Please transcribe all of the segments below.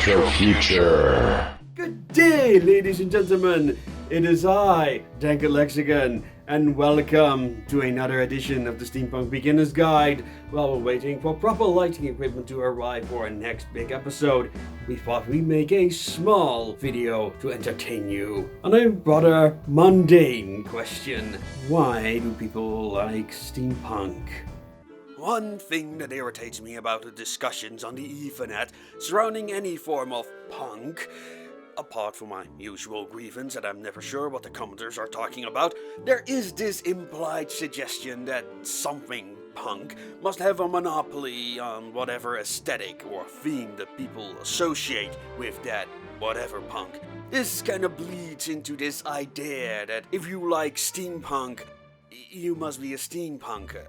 about your future. Good day, ladies and gentlemen. It is I, Danker Lexicon, and welcome to another edition of the Steampunk Beginners Guide. While we're waiting for proper lighting equipment to arrive for our next big episode, we thought we'd make a small video to entertain you on a rather mundane question. Why do people like steampunk? One thing that irritates me about the discussions on the Ethernet surrounding any form of punk, apart from my usual grievance that I'm never sure what the commenters are talking about, there is this implied suggestion that something punk must have a monopoly on whatever aesthetic or theme that people associate with that whatever punk. This kind of bleeds into this idea that if you like steampunk, you must be a steampunker.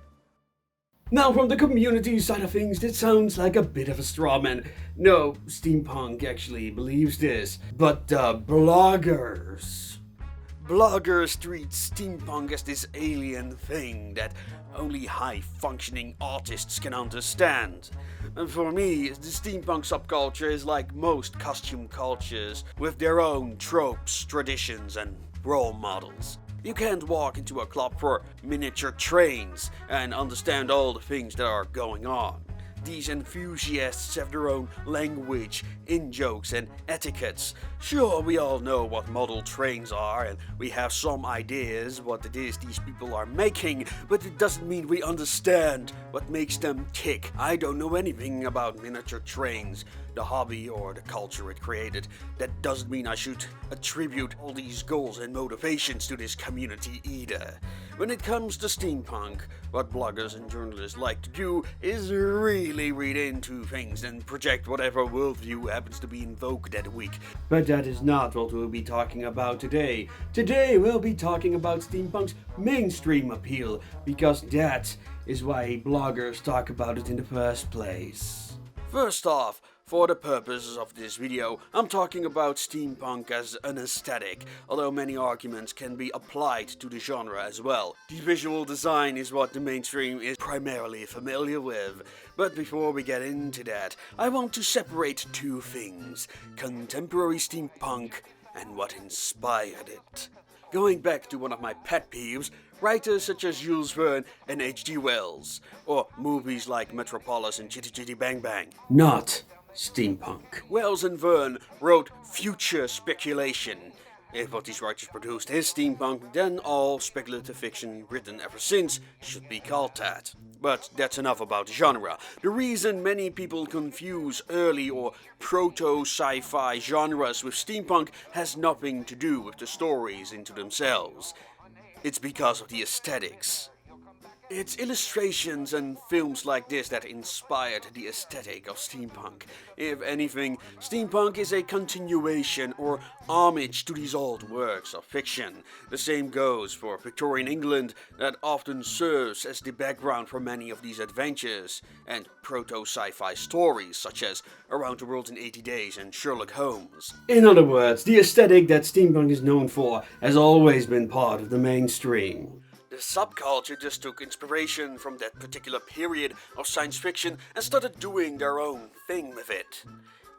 Now, from the community side of things, this sounds like a bit of a straw man. No, steampunk actually believes this, but bloggers treat steampunk as this alien thing that only high-functioning artists can understand. And for me, the steampunk subculture is like most costume cultures, with their own tropes, traditions, and role models. You can't walk into a club for miniature trains and understand all the things that are going on. These enthusiasts have their own language, in-jokes, and etiquettes. Sure, we all know what model trains are, and we have some ideas what it is these people are making, but it doesn't mean we understand what makes them tick. I don't know anything about miniature trains, the hobby or the culture it created. That doesn't mean I should attribute all these goals and motivations to this community either. When it comes to steampunk, what bloggers and journalists like to do is really read into things and project whatever worldview happens to be in vogue that week. But that is not what we'll be talking about today. Today we'll be talking about steampunk's mainstream appeal, because that is why bloggers talk about it in the first place. First off, for the purposes of this video, I'm talking about steampunk as an aesthetic, although many arguments can be applied to the genre as well. The visual design is what the mainstream is primarily familiar with, but before we get into that, I want to separate two things: contemporary steampunk and what inspired it. Going back to one of my pet peeves, writers such as Jules Verne and H.G. Wells, or movies like Metropolis and Chitty Chitty Bang Bang. Not steampunk. Wells and Verne wrote future speculation. If what these writers produced is steampunk, then all speculative fiction written ever since should be called that. But that's enough about the genre. The reason many people confuse early or proto-sci-fi genres with steampunk has nothing to do with the stories into themselves. It's because of the aesthetics. It's illustrations and films like this that inspired the aesthetic of steampunk. If anything, steampunk is a continuation or homage to these old works of fiction. The same goes for Victorian England, that often serves as the background for many of these adventures, and proto-sci-fi stories such as Around the World in 80 Days and Sherlock Holmes. In other words, the aesthetic that steampunk is known for has always been part of the mainstream. The subculture just took inspiration from that particular period of science fiction and started doing their own thing with it.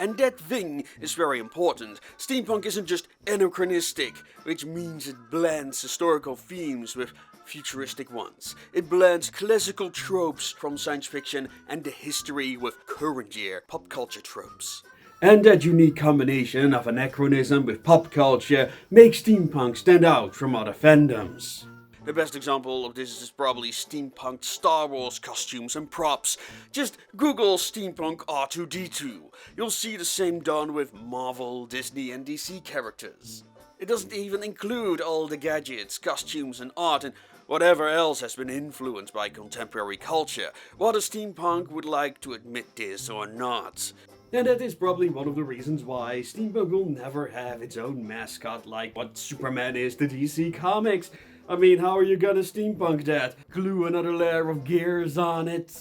And that thing is very important. Steampunk isn't just anachronistic, which means it blends historical themes with futuristic ones. It blends classical tropes from science fiction and the history with current year pop culture tropes. And that unique combination of anachronism with pop culture makes steampunk stand out from other fandoms. The best example of this is probably steampunk Star Wars costumes and props. Just Google steampunk R2-D2. You'll see the same done with Marvel, Disney, and DC characters. It doesn't even include all the gadgets, costumes, and art, and whatever else has been influenced by contemporary culture, whether steampunk would like to admit this or not. And that is probably one of the reasons why steampunk will never have its own mascot like what Superman is to DC Comics. I mean, how are you gonna steampunk that? Glue another layer of gears on it?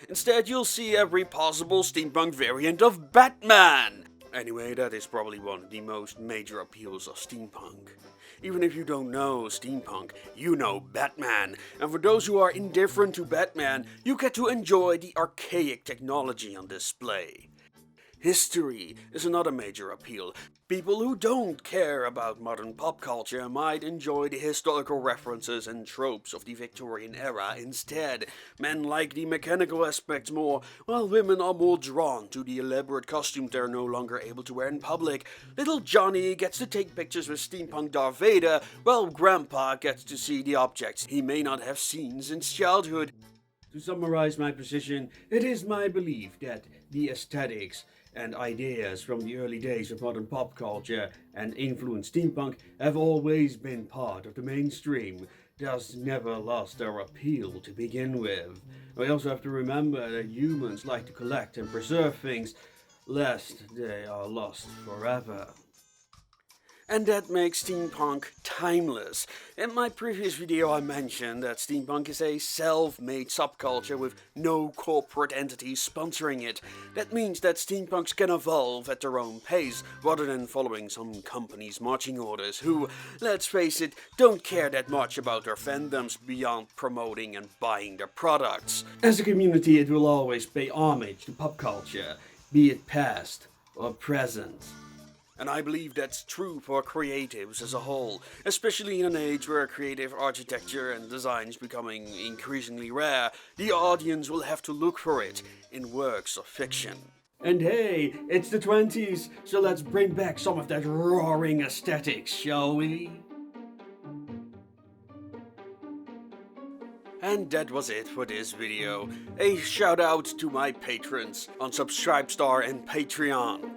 Instead, you'll see every possible steampunk variant of Batman! Anyway, that is probably one of the most major appeals of steampunk. Even if you don't know steampunk, you know Batman. And for those who are indifferent to Batman, you get to enjoy the archaic technology on display. History is another major appeal. People who don't care about modern pop culture might enjoy the historical references and tropes of the Victorian era instead. Men like the mechanical aspects more, while women are more drawn to the elaborate costume they're no longer able to wear in public. Little Johnny gets to take pictures with steampunk Darth Vader, while Grandpa gets to see the objects he may not have seen since childhood. To summarize my position, it is my belief that the aesthetics and ideas from the early days of modern pop culture and influenced steampunk have always been part of the mainstream, thus never lost their appeal to begin with. We also have to remember that humans like to collect and preserve things, lest they are lost forever. And that makes steampunk timeless. In my previous video I mentioned that steampunk is a self-made subculture with no corporate entities sponsoring it. That means that steampunks can evolve at their own pace, rather than following some company's marching orders who, let's face it, don't care that much about their fandoms beyond promoting and buying their products. As a community, it will always pay homage to pop culture, be it past or present. And I believe that's true for creatives as a whole, especially in an age where creative architecture and design is becoming increasingly rare. The audience will have to look for it in works of fiction. And hey, it's the 20s, so let's bring back some of that roaring aesthetics, shall we? And that was it for this video. A shout out to my patrons on Subscribestar and Patreon.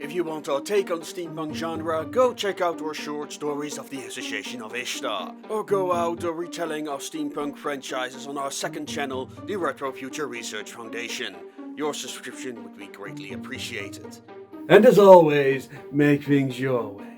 If you want our take on the steampunk genre, go check out our short stories of the Association of Ishtar, or go out the retelling of steampunk franchises on our second channel, the Retro Future Research Foundation. Your subscription would be greatly appreciated. And as always, make things your way.